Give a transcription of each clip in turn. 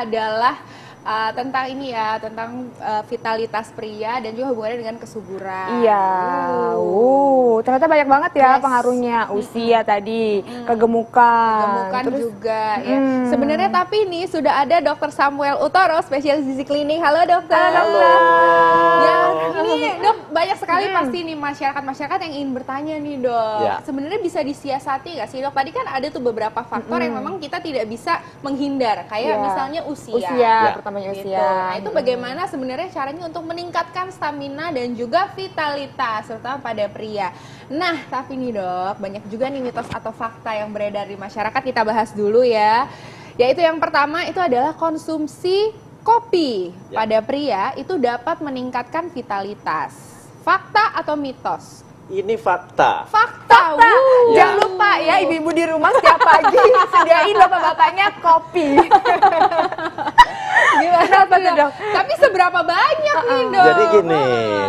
adalah tentang ini ya, tentang vitalitas pria dan juga hubungannya dengan kesuburan. Iya, ternyata banyak banget ya pengaruhnya. Usia tadi, kegemukan Terus juga ya. Sebenarnya tapi nih sudah ada Dr. Samuel Utoro, spesialis gizi klinik. Halo dokter. Halo dokter. Ya, ini dok banyak sekali pasti nih masyarakat yang ingin bertanya nih dok. Ya. Sebenarnya bisa disiasati nggak sih dok? Tadi kan ada tuh beberapa faktor yang memang kita tidak bisa menghindar, kayak misalnya usia. Pertamanya Gitu. usia. Nah, itu bagaimana sebenarnya caranya untuk meningkatkan stamina dan juga vitalitas, terutama pada pria. Nah, tapi nih dok, banyak juga nih mitos atau fakta yang beredar di masyarakat, kita bahas dulu ya. Yaitu yang pertama itu adalah konsumsi kopi pada pria itu dapat meningkatkan vitalitas. Fakta atau mitos? Ini fakta. Fakta. Jangan lupa ya ibu-ibu di rumah setiap pagi sediain bapak-bapaknya kopi. Gimana tuh dok? Tapi seberapa banyak nih dok? Jadi gini,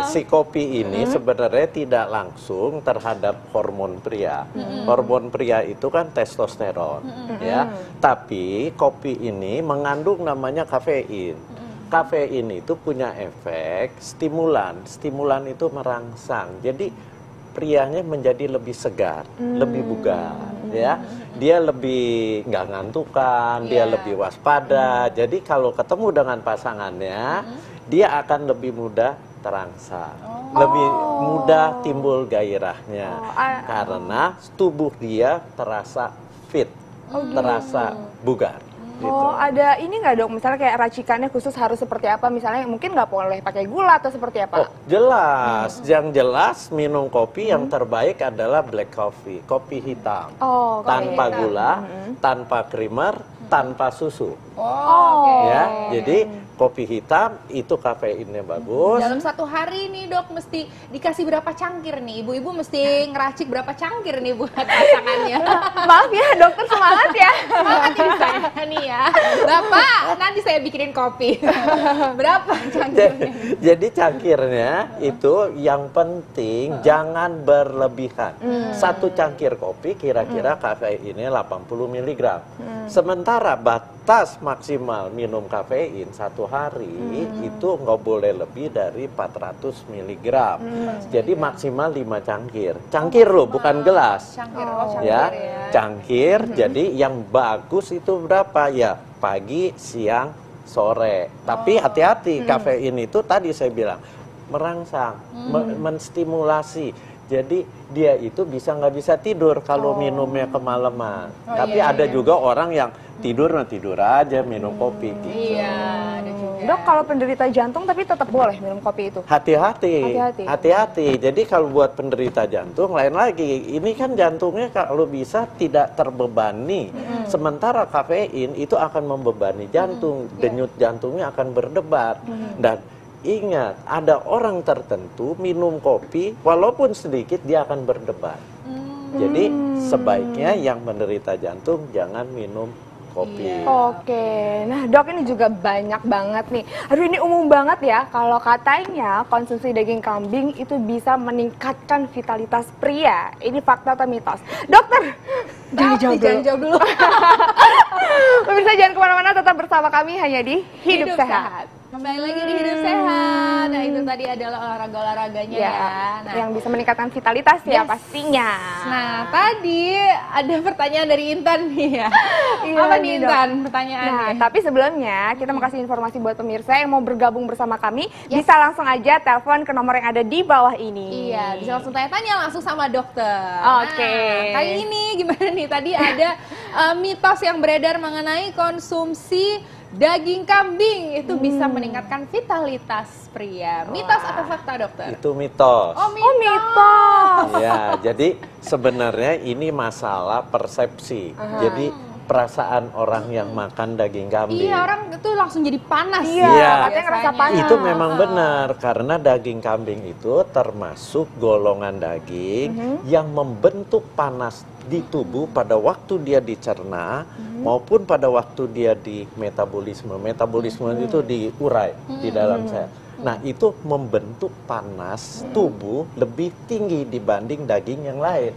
si kopi ini sebenarnya tidak langsung terhadap hormon pria. Hormon pria itu kan testosteron, ya. Tapi kopi ini mengandung namanya kafein. Kafein itu punya efek stimulan. Stimulan itu merangsang. Jadi prianya menjadi lebih segar, lebih bugar, ya. Dia lebih nggak ngantukan, dia lebih waspada. Jadi kalau ketemu dengan pasangannya, dia akan lebih mudah terangsang, lebih mudah timbul gairahnya, karena tubuh dia terasa fit, terasa bugar. Gitu. Ada ini nggak dok? Misalnya kayak racikannya khusus harus seperti apa? Misalnya mungkin nggak boleh pakai gula atau seperti apa? Oh, jelas. Yang jelas minum kopi yang terbaik adalah black coffee, kopi hitam. Tanpa gula, tanpa creamer, tanpa susu. Ya, jadi kopi hitam itu kafeinnya bagus. Dalam satu hari nih dok mesti dikasih berapa cangkir nih? Ibu-ibu mesti ngeracik berapa cangkir nih buat pasangannya? Maaf ya dokter, semangat ya. Semangat nih saya nih ya. Bapak, nanti saya bikinin kopi. Berapa cangkirnya? Jadi cangkirnya itu yang penting jangan berlebihan. Satu cangkir kopi kira-kira kafeinnya 80 mg. Sementara batas maksimal minum kafein satu hari itu nggak boleh lebih dari 400 mg. Jadi maksimal 5 cangkir. Cangkir loh, bukan gelas. Cangkir, Ya, cangkir. Jadi yang bagus itu berapa? Ya, pagi, siang, sore. Tapi hati-hati, kafein itu tadi saya bilang merangsang, menstimulasi. Jadi dia itu nggak bisa tidur kalau minumnya kemalaman. Tapi ada juga orang yang tidur aja minum kopi gitu. Iya, ada juga. Dok, kalau penderita jantung tapi tetap boleh minum kopi itu? Hati-hati. Jadi kalau buat penderita jantung lain lagi. Ini kan jantungnya kalau bisa tidak terbebani. Sementara kafein itu akan membebani jantung. Denyut jantungnya akan berdebar. Dan ingat, ada orang tertentu minum kopi walaupun sedikit dia akan berdebar. Jadi sebaiknya yang menderita jantung jangan minum kopi. Oke, nah dok ini juga banyak banget nih. Aduh ini umum banget ya, kalau katanya konsumsi daging kambing itu bisa meningkatkan vitalitas pria. Ini fakta atau mitos? Dokter, jangan jawab dulu. Pemirsa jangan kemana-mana, tetap bersama kami hanya di Hidup Sehat. Kembali lagi di Hidup Sehat. Nah itu tadi adalah olahraga-olahraganya ya. Nah, yang bisa meningkatkan vitalitas ya pastinya. Nah tadi ada pertanyaan dari Intan nih ya. Apa nih Intan pertanyaannya? Nah tapi sebelumnya kita mau kasih informasi buat pemirsa yang mau bergabung bersama kami, bisa langsung aja telepon ke nomor yang ada di bawah ini. Iya, bisa langsung tanya-tanya langsung sama dokter. Oke. Nah, kali ini gimana nih? Tadi ada mitos yang beredar mengenai konsumsi daging kambing itu bisa meningkatkan vitalitas pria. Mitos atau fakta dokter? Itu mitos. Oh mitos. Ya, jadi sebenarnya ini masalah persepsi. Jadi perasaan orang yang makan daging kambing. Iya, orang itu langsung jadi panas. Iya, katanya ngerasa panas. Itu memang benar, karena daging kambing itu termasuk golongan daging yang membentuk panas di tubuh pada waktu dia dicerna maupun pada waktu dia di metabolisme. Metabolisme itu diurai di dalam sel. Nah, itu membentuk panas tubuh lebih tinggi dibanding daging yang lain.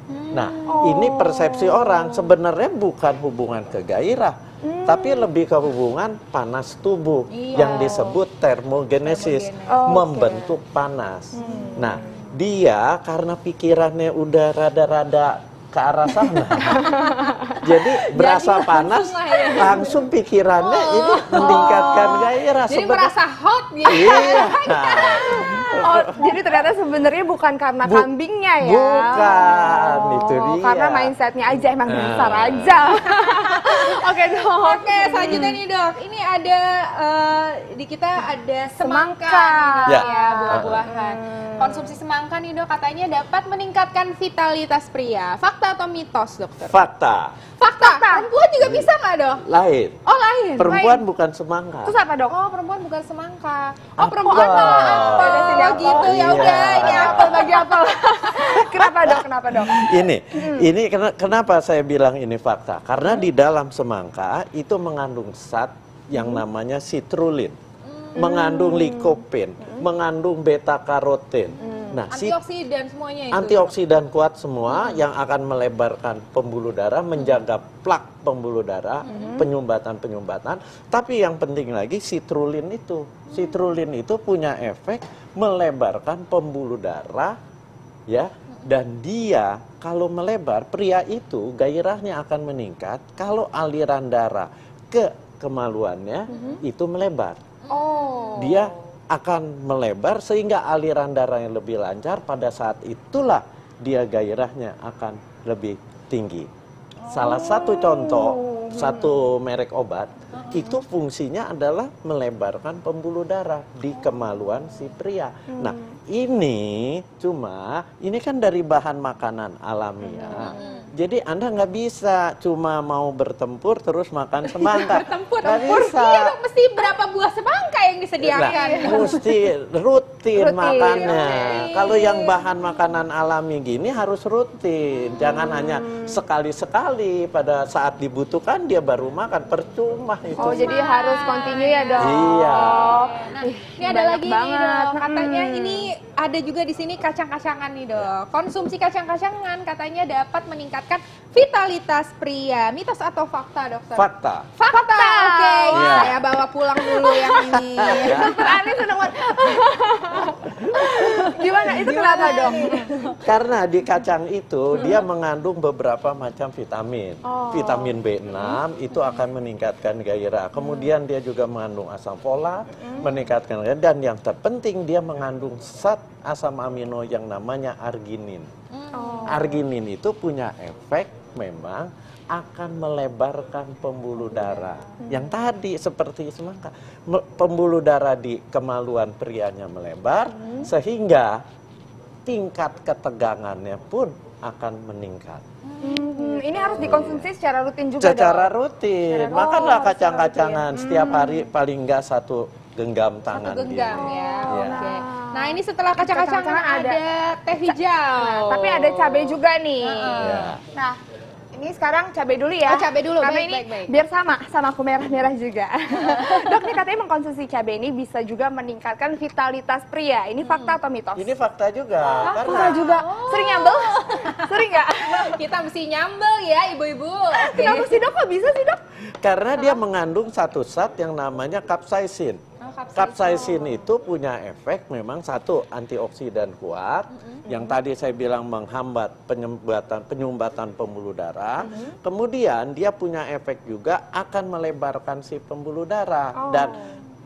Nah, ini persepsi orang, sebenarnya bukan hubungan ke gairah, tapi lebih ke hubungan panas tubuh yang disebut termogenesis, membentuk panas. Nah, dia karena pikirannya udah rada-rada ke arah sana, jadi berasa panas, langsung pikirannya ini meningkatkan gairah. Jadi merasa hot gitu. Iya. Oh, jadi ternyata sebenarnya bukan karena kambingnya ya. Bukan, itu dia. Karena mindsetnya aja, emang dasar aja. Oke dok. Oke, selanjutnya nih dok, ini ada di kita ada semangka nih, Ya. dok, ya, buah-buahan. Konsumsi semangka nih dok katanya dapat meningkatkan vitalitas pria. Fakta atau mitos dokter? Fakta. Fakta. Perempuan juga bisa nggak dok? Lain. Oh lain. Perempuan bukan semangka. Terus apa dok? Oh perempuan bukan semangka. Apel. Oh perempuan malah apel. Ada sini apel. Gitu ya Iya. udah ini apel bagi apel. Kenapa dok? Kenapa dok? Ini kenapa saya bilang ini fakta? Karena di dalam semangka itu mengandung zat yang namanya citrulline, mengandung lycopene, mengandung beta karoten. Nah, Antioksidan semuanya itu. antioksidan kuat semua yang akan melebarkan pembuluh darah, menjaga plak pembuluh darah, penyumbatan. Tapi yang penting lagi citrulline itu punya efek melebarkan pembuluh darah, ya. Dan dia kalau melebar, pria itu gairahnya akan meningkat kalau aliran darah ke kemaluannya itu melebar. Oh. Dia akan melebar sehingga aliran darah yang lebih lancar, pada saat itulah dia gairahnya akan lebih tinggi. Salah satu contoh, satu merek obat itu fungsinya adalah melebarkan pembuluh darah di kemaluan si pria. Nah, ini kan dari bahan makanan alamiah. Jadi Anda nggak bisa cuma mau bertempur terus makan semangka. Nggak bisa. Iya dok, mesti berapa buah semangka yang disediakan? Nah, mesti rutin makannya. rutin. Kalau yang bahan makanan alami gini harus rutin. Jangan hanya sekali-sekali pada saat dibutuhkan dia baru makan. Percuma itu. Oh, jadi harus continue ya dok. Iya. Nah, ini ada banyak lagi nih banget. dok. Katanya ini ada juga di sini kacang-kacangan nih dok. Konsumsi kacang-kacangan katanya dapat meningkatkan vitalitas pria. Mitos atau fakta dokter? Fakta. Fakta. Oke, Iya. saya bawa pulang dulu yang ini. Dokter Ani seneng banget. Gimana? Itu kenapa dok? Karena di kacang itu dia mengandung beberapa macam vitamin. Vitamin B6 itu akan meningkatkan gairah. Kemudian dia juga mengandung asam folat, meningkatkan gairah. Dan yang terpenting dia mengandung zat asam amino yang namanya arginin. Arginin itu punya efek memang akan melebarkan pembuluh darah. Yang tadi seperti semangka, pembuluh darah di kemaluan prianya melebar sehingga tingkat ketegangannya pun akan meningkat. Ini harus dikonsumsi secara rutin juga Secara dok? rutin, Secara- makanlah harus kacang-kacangan rutin. setiap hari paling enggak 1 genggam tangan. Satu genggam gini. ya. Iya. Oke. Nah ini setelah kacang-kacangan Kacang-kacangan ada teh hijau. Nah, tapi ada cabai juga nih. Iya. Nah, ini sekarang cabai dulu ya. Oh, cabai dulu. Karena Baik, ini baik. biar sama aku merah-merah juga. Dok, nih katanya mengkonsumsi cabai ini bisa juga meningkatkan vitalitas pria. Ini fakta atau mitos? Ini fakta juga. Fakta Karena juga. Sering nyambel? Sering nggak? Kita mesti nyambel ya ibu-ibu. Oke. Kenapa sih dok? Kok bisa sih dok? Karena dia mengandung satu zat yang namanya capsaicin. Oh, Capsaicin itu punya efek memang satu antioksidan kuat, yang tadi saya bilang menghambat penyumbatan pembuluh darah. Kemudian dia punya efek juga akan melebarkan si pembuluh darah dan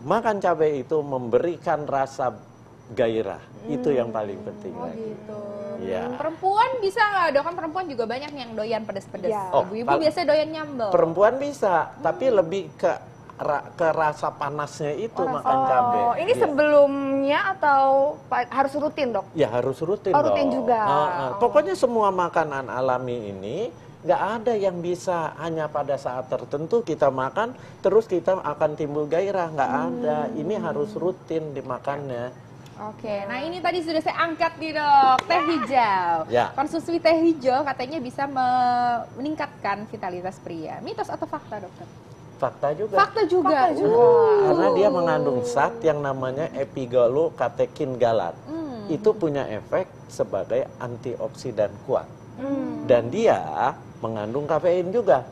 makan cabai itu memberikan rasa gairah. Itu yang paling penting lagi. Gitu. Ya. Perempuan bisa nggak dok? Kan perempuan juga banyak yang doyan pedes-pedes. Ya. Oh, Ibu-ibu kalau- biasa doyan nyambel. Perempuan bisa, tapi lebih ke rasa panasnya itu makan cabai. Oh, ini Iya. sebelumnya atau harus rutin dok? Ya harus rutin Oh, dong. rutin juga. Pokoknya semua makanan alami ini nggak ada yang bisa hanya pada saat tertentu kita makan terus kita akan timbul gairah, nggak ada. Ini harus rutin dimakannya. Oke, nah ini tadi sudah saya angkat nih dok, teh hijau. Ya. Konsumsi teh hijau katanya bisa meningkatkan vitalitas pria. Mitos atau fakta dokter? Fakta juga. Fakta juga. Karena dia mengandung zat yang namanya epigalokatekin galat. Itu punya efek sebagai antioksidan kuat. Dan dia mengandung kafein juga.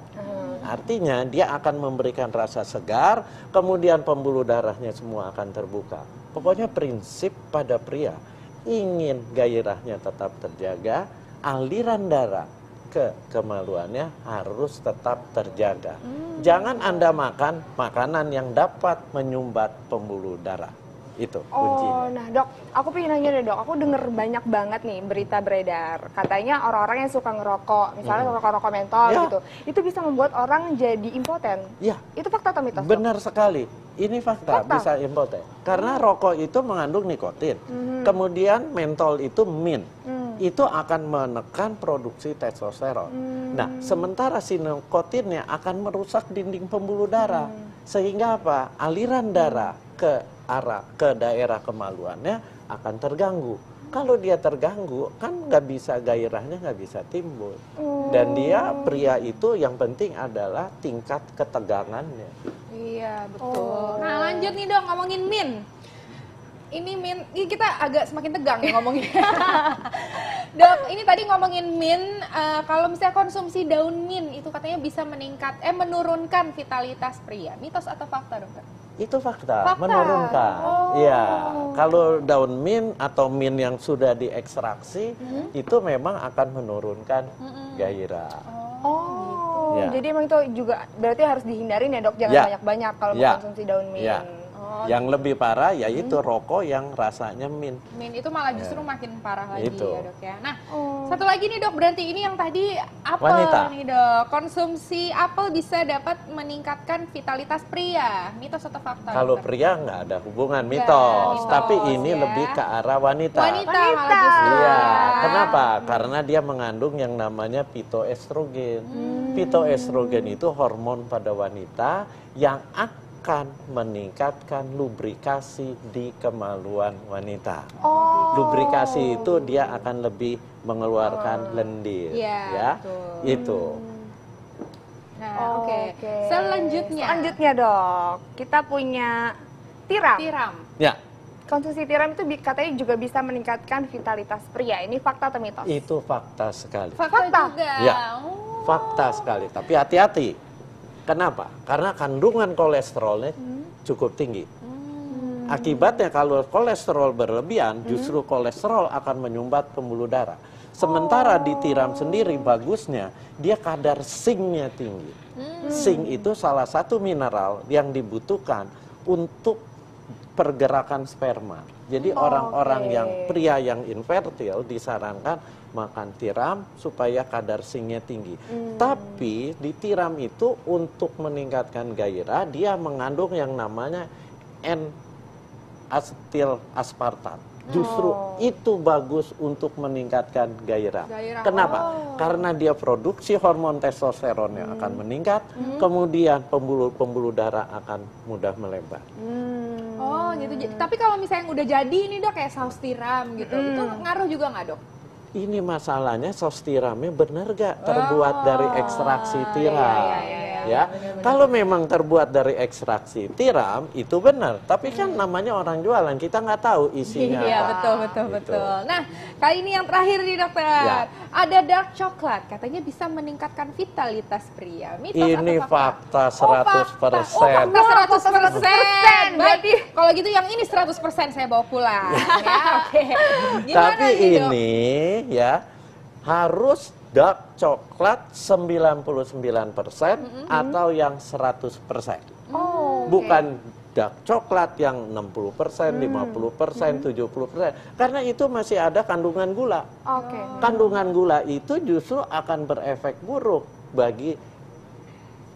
Artinya dia akan memberikan rasa segar, kemudian pembuluh darahnya semua akan terbuka. Pokoknya prinsip pada pria, ingin gairahnya tetap terjaga, aliran darah ke kemaluannya harus tetap terjaga. Jangan Anda makan makanan yang dapat menyumbat pembuluh darah. Itu kuncinya. Nah dok, aku pengen nanya deh dok, aku denger banyak banget nih berita beredar. Katanya orang-orang yang suka ngerokok, misalnya rokok-rokok mentol gitu, itu bisa membuat orang jadi impoten. Ya. Itu fakta atau mitos? Benar sekali. Ini fakta, bisa impoten. Karena rokok itu mengandung nikotin. Kemudian mentol itu mint. Itu akan menekan produksi testosteron. Nah, sementara si nikotinnya akan merusak dinding pembuluh darah. Sehingga apa? Aliran darah ke daerah kemaluannya akan terganggu. Kalau dia terganggu, kan nggak bisa, gairahnya nggak bisa timbul. Dan dia, pria itu yang penting adalah tingkat ketegangannya. Iya, betul. Nah, lanjut nih dong, ngomongin min. Ini min, ini kita agak semakin tegang ya ngomongin. Dok, ini tadi ngomongin min, kalau misalnya konsumsi daun min itu katanya bisa menurunkan vitalitas pria. Mitos atau fakta, dokter? Itu fakta. Menurunkan. Iya, kalau daun mint atau mint yang sudah diekstraksi itu memang akan menurunkan gairah. Ya. Jadi emang itu juga berarti harus dihindarin ya dok, jangan banyak-banyak kalau mengkonsumsi daun mint. Ya. Yang lebih parah yaitu rokok yang rasanya mint. Mint itu malah justru makin parah lagi Itu. ya dok ya. Nah, satu lagi nih dok, berarti ini yang tadi apel Wanita. nih dok. Konsumsi apel bisa dapat meningkatkan vitalitas pria. Mitos atau fakta? Kalau dokter? pria nggak ada hubungan, mitos. mitos, Tapi ini ya. lebih ke arah wanita. Wanita malah justru. Iya, ya. kenapa? Karena dia mengandung yang namanya pitoestrogen. Pitoestrogen itu hormon pada wanita yang akan meningkatkan lubrikasi di kemaluan wanita. Lubrikasi itu dia akan lebih mengeluarkan lendir, Iya, ya. betul. Itu. Nah, oke. Selanjutnya dok, kita punya tiram. tiram. Ya, Konsumsi tiram itu katanya juga bisa meningkatkan vitalitas pria. Ini fakta atau mitos? itu fakta sekali. Fakta juga. Ya. Oh. Fakta sekali, tapi hati-hati. Kenapa? Karena kandungan kolesterolnya cukup tinggi. Akibatnya kalau kolesterol berlebihan, justru kolesterol akan menyumbat pembuluh darah. Sementara di tiram sendiri bagusnya, dia kadar zinc-nya tinggi. Zinc itu salah satu mineral yang dibutuhkan untuk pergerakan sperma. Jadi orang-orang yang pria yang infertil disarankan makan tiram supaya kadar zinc-nya tinggi. Tapi di tiram itu untuk meningkatkan gairah, dia mengandung yang namanya N-asetil aspartat. Justru itu bagus untuk meningkatkan gairah. Kenapa? Karena dia produksi hormon testosteron yang akan meningkat, kemudian pembuluh darah akan mudah melebar. Oh, gitu. Tapi kalau misalnya udah jadi ini dok kayak saus tiram gitu, itu ngaruh juga nggak dok? Ini masalahnya saus tiramnya benar gak terbuat dari ekstraksi tiram? Ya, kalau memang terbuat dari ekstraksi tiram itu benar, tapi kan namanya orang jualan, kita nggak tahu isinya Iya, apa. betul. Nah, kali ini yang terakhir nih dokter, Ya. ada dark coklat, katanya bisa meningkatkan vitalitas pria. Mitos Ini atau fakta? fakta 100%. Oh, fakta 100%. Berarti kalau gitu yang ini 100% saya bawa pulang. Ya, oke. Gimana Tapi nih, Dok? ini ya harus dark coklat 99% atau yang 100%. Bukan dark coklat yang 60%, 50%, 70%. Karena itu masih ada kandungan gula. Kandungan gula itu justru akan berefek buruk bagi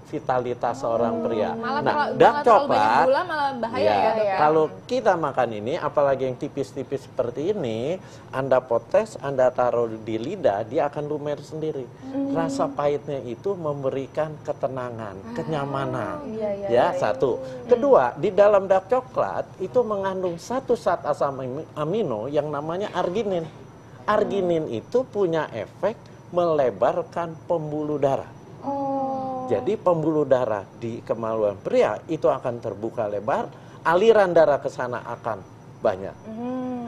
vitalitas seorang pria. Malah dark terlalu banyak coklat gula malah bahaya ya, dok. kalau kita makan ini, apalagi yang tipis-tipis seperti ini, Anda potes, Anda taruh di lidah, dia akan lumer sendiri. Rasa pahitnya itu memberikan ketenangan, kenyamanan. Ya, satu. Kedua, di dalam dark coklat itu mengandung satu zat asam amino yang namanya arginin. Arginin itu punya efek melebarkan pembuluh darah. Jadi pembuluh darah di kemaluan pria itu akan terbuka lebar, aliran darah ke sana akan banyak.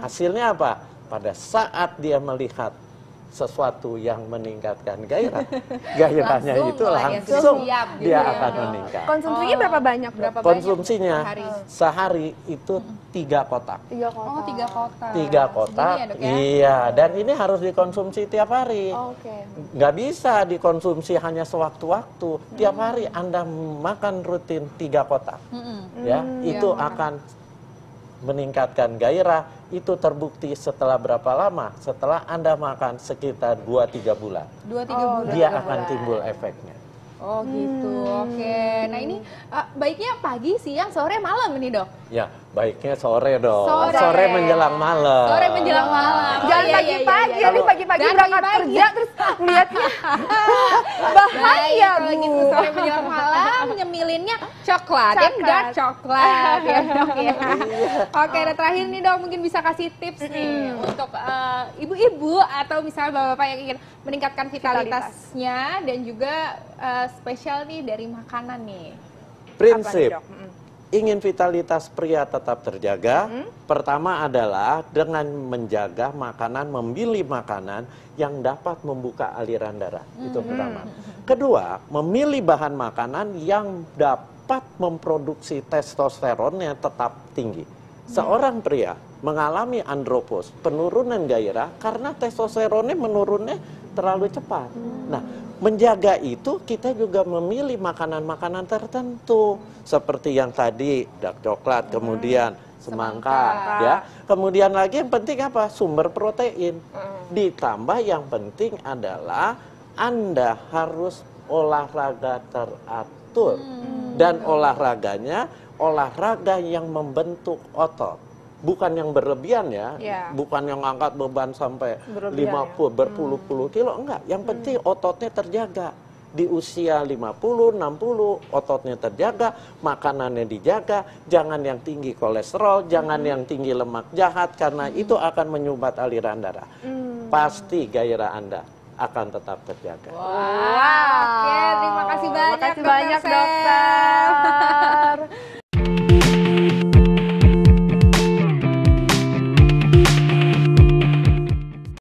Hasilnya apa? Pada saat dia melihat sesuatu yang meningkatkan gairah, gairahnya Langsung itu mulai langsung siap gitu dia ya, akan Dok. meningkat. Konsumsinya berapa banyak, Dok? Berapa Konsumsinya banyak sehari itu 3 kotak. 3 kotak. Oh, 3 kotak. 3 kotak, Segini ya, Dok, ya? iya. Dan ini harus dikonsumsi tiap hari. Oke. Nggak bisa dikonsumsi hanya sewaktu-waktu. Tiap hari Anda makan rutin 3 kotak. Ya, itu akan meningkatkan gairah. Itu terbukti setelah berapa lama? Setelah Anda makan sekitar 2-3 bulan. 2-3 bulan. Dia akan timbul efeknya. Oh gitu, oke. Nah ini baiknya pagi, siang, sore, malam ini dok? Ya, baiknya sore dong. Sore. Menjelang malam. Sore menjelang malam. Jangan iya, pagi-pagi, iya. nanti pagi-pagi Jangan berangkat pagi-pagi. kerja terus lihatnya bahaya, Baik, kalau Bu. gitu sore menjelang malam nyemilinnya coklat, yang Coklat. dark coklat ya dok ya. Oke, dan terakhir nih dok mungkin bisa kasih tips nih untuk ibu-ibu atau misalnya bapak-bapak yang ingin meningkatkan vitalitasnya dan juga spesial nih dari makanan nih. Prinsip Apa nih, Dok? ingin vitalitas pria tetap terjaga, pertama adalah dengan menjaga makanan, memilih makanan yang dapat membuka aliran darah. Itu pertama. Kedua, memilih bahan makanan yang dapat memproduksi testosteron yang tetap tinggi. Seorang pria mengalami andropos, penurunan gairah karena testosteronnya menurunnya terlalu cepat. Nah, menjaga itu kita juga memilih makanan-makanan tertentu seperti yang tadi dark coklat, kemudian semangka, ya. Kemudian lagi yang penting apa? Sumber protein. Ditambah yang penting adalah Anda harus olahraga teratur. Dan olahraganya olahraga yang membentuk otot. Bukan yang berlebihan ya, bukan yang angkat beban sampai Berlebihan 50, berpuluh-puluh kilo, enggak. Yang penting ototnya terjaga. Di usia 50, 60, ototnya terjaga, makanannya dijaga, jangan yang tinggi kolesterol, jangan yang tinggi lemak jahat, karena itu akan menyumbat aliran darah. Pasti gairah Anda akan tetap terjaga. Oke, terima kasih banyak Makasih banyak, Dokter dokter.